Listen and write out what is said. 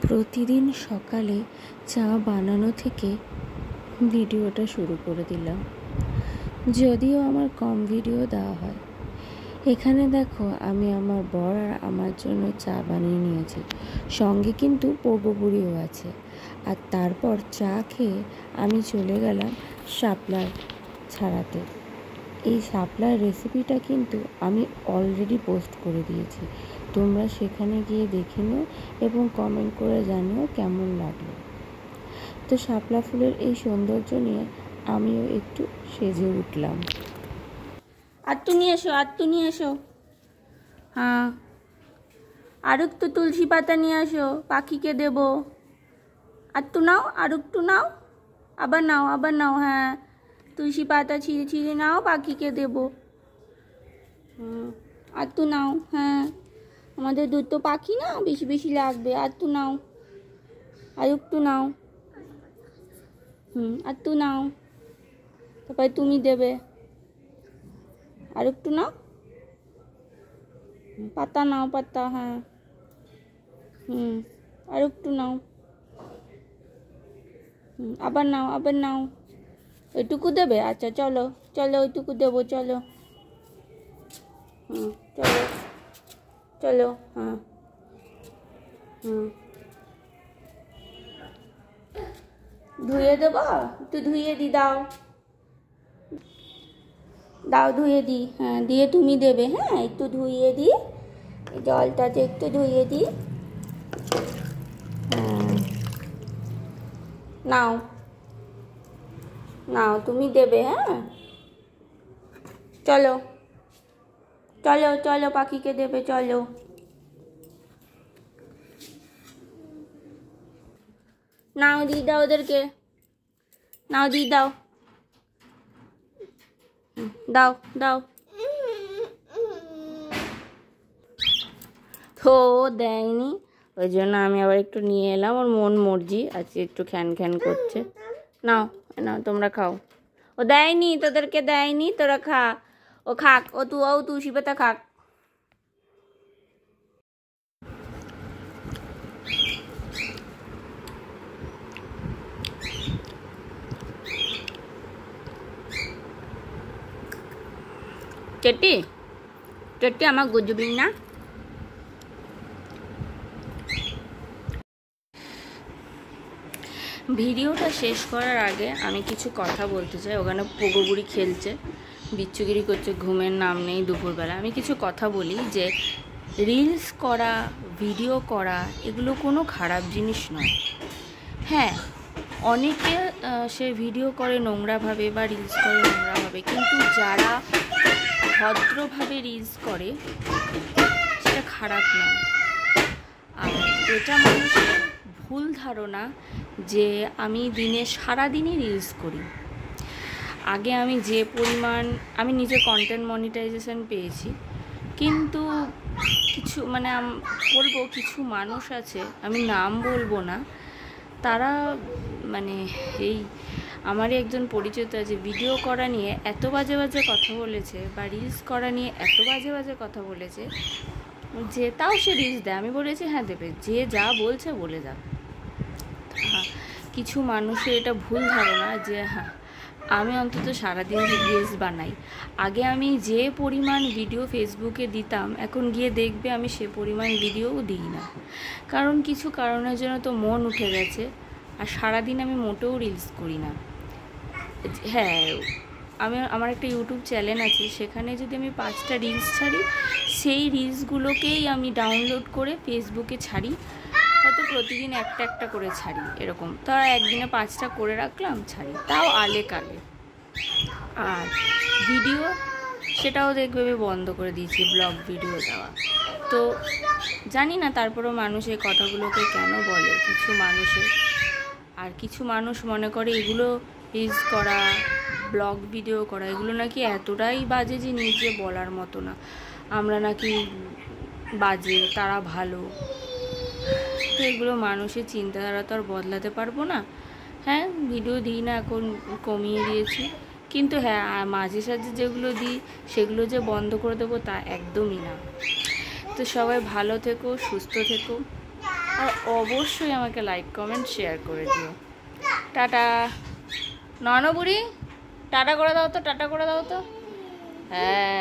প্রতিদিন সকালে চা বানানো থেকে ভিডিওটা শুরু করে দিলাম। যদিও আমার কম ভিডিও দেওয়া হয়। এখানে দেখো, আমি আমার বর আর আমার জন্য চা বানিয়ে নিয়েছি, সঙ্গে কিন্তু পোগো বুড়িও আছে। আর তারপর চা খেয়ে আমি চলে গেলাম শাপলার ছাড়াতে। এই শাপলার রেসিপিটা কিন্তু আমি অলরেডি পোস্ট করে দিয়েছি, তোমরা সেখানে গিয়ে দেখে নিও এবং কমেন্ট করে জানিও কেমন লাগলো। তো শাপলা ফুলের এই সৌন্দর্য নিয়ে আমিও একটু সেজে উঠলাম। আত্তু নিয়ে এসো। হ্যাঁ, আর একটু তুলসী পাতা নিয়ে আসো, পাখিকে দেবো। আত্তু নাও, আর একটু নাও, আবার নাও। হ্যাঁ, তুলসী পাতা ছিঁড়ে নাও, পাখিকে দেবো। আত্তু নাও। হ্যাঁ, আমাদের দুটো পাখি না, বেশি লাগবে। আত্তু নাও, আর একটু নাও। আত্তু নাও, তারপরে তুমি দেবে। আর একটু নাও, পাতা নাও, পাতা। হ্যাঁ, আর একটু নাও। আবার নাও। ওইটুকু দেবে? আচ্ছা, চলো ওইটুকু দেবো, চলো। চলো। হ্যাঁ, ধুয়ে দেবো? একটু ধুয়ে দি, দাও ধুয়ে দি। হ্যাঁ, দিয়ে তুমি দেবে। হ্যাঁ, একটু ধুইয়ে দি, জলটাতে একটু ধুইয়ে দি। নাও তুমি দেবে। হ্যাঁ, চলো পাখিকে দেবে, চলো। নাও দি দাও ওদেরকে, দাও। তো দেয়নি, ওই জন্য আমি আবার একটু নিয়ে এলাম। ওর মন মর্জি আজকে একটু খ্যান করছে। নাও তোমরা খাও। ও দেয়নি, তোদেরকে দেয়নি, তোরা খা। ও খাক, ও তুলসী পাতা খাক। চেট্টি আমার গুজবি না। ভিডিওটা শেষ করার আগে আমি কিছু কথা বলতে চাই। ওখানে পোগো বুড়ি খেলছে, বিচ্ছুগিরি করছে, ঘুমের নাম নেই দুপুরবেলা। আমি কিছু কথা বলি যে রিলস করা, ভিডিও করা এগুলো কোনো খারাপ জিনিস নয়। হ্যাঁ, অনেকে সে ভিডিও করে নোংরাভাবে বা রিলস করে নোংরাভাবে, কিন্তু যারা ভদ্রভাবে রিলস করে সেটা খারাপ নয়। আর এটা মানুষের ভুল ধারণা যে আমি সারাদিনই রিলস করি। আগে আমি যে পরিমাণ আমি নিজে কন্টেন্ট মনিটাইজেশন পেয়েছি, কিন্তু কিছু মানুষ আছে, আমি নাম বলবো না, তারা এই আমারই একজন পরিচিত আছে, ভিডিও করা নিয়ে এত বাজে কথা বলেছে বা রিলস করা নিয়ে এত বাজে কথা বলেছে যে তাও সে রিলস দেয়। আমি বলেছি হ্যাঁ দেবে, যে যা বলছে বলে যাক। কিছু মানুষের এটা ভুল ধারণা যে হ্যাঁ আমি অন্তত সারাদিন রিলস বানাই। আগে আমি যে পরিমাণ ভিডিও ফেসবুকে দিতাম, এখন গিয়ে দেখবে আমি সে পরিমাণ ভিডিওও দিই না, কারণ কিছু কারণের জন্য তো মন উঠে গেছে। আর সারাদিন আমি মোটেও রিলস করি না। হ্যাঁ, আমার একটা ইউটিউব চ্যানেল আছে, সেখানে যদি আমি 5টা রিলস ছাড়ি, সেই রিলসগুলোকেই আমি ডাউনলোড করে ফেসবুকে ছাড়ি। হয়তো প্রতিদিন একটা করে ছাড়ি, এরকম। তারা একদিনে 5টা করে রাখলাম, ছাড়ি, তাও আলে কালে। আর ভিডিও সেটাও দেখবে বন্ধ করে দিয়েছি, ব্লগ ভিডিও দেওয়া। তো জানি না তারপরেও মানুষ এই কথাগুলোকে কেন বলে। কিছু মানুষ মনে করে এগুলো রিলস করা, ব্লগ ভিডিও করা এগুলো নাকি এতটাই বাজে জিনিস যে বলার মতো না। আমরা নাকি বাজে, তারা ভালো। তো এগুলো মানুষের চিন্তাধারা তো আর বদলাতে পারবো না। হ্যাঁ, ভিডিও দিই না, এখন কমিয়ে দিয়েছি, কিন্তু হ্যাঁ মাঝে সাঝে যেগুলো দিই সেগুলো যে বন্ধ করে দেবো তা একদমই না। তো সবাই ভালো থেকো, সুস্থ থেকো। আর অবশ্যই আমাকে লাইক কমেন্ট শেয়ার করে দিও। টাটা নয়নবুড়ি, টাটা করে দাও তো, টাটা করে দাও তো। হ্যাঁ।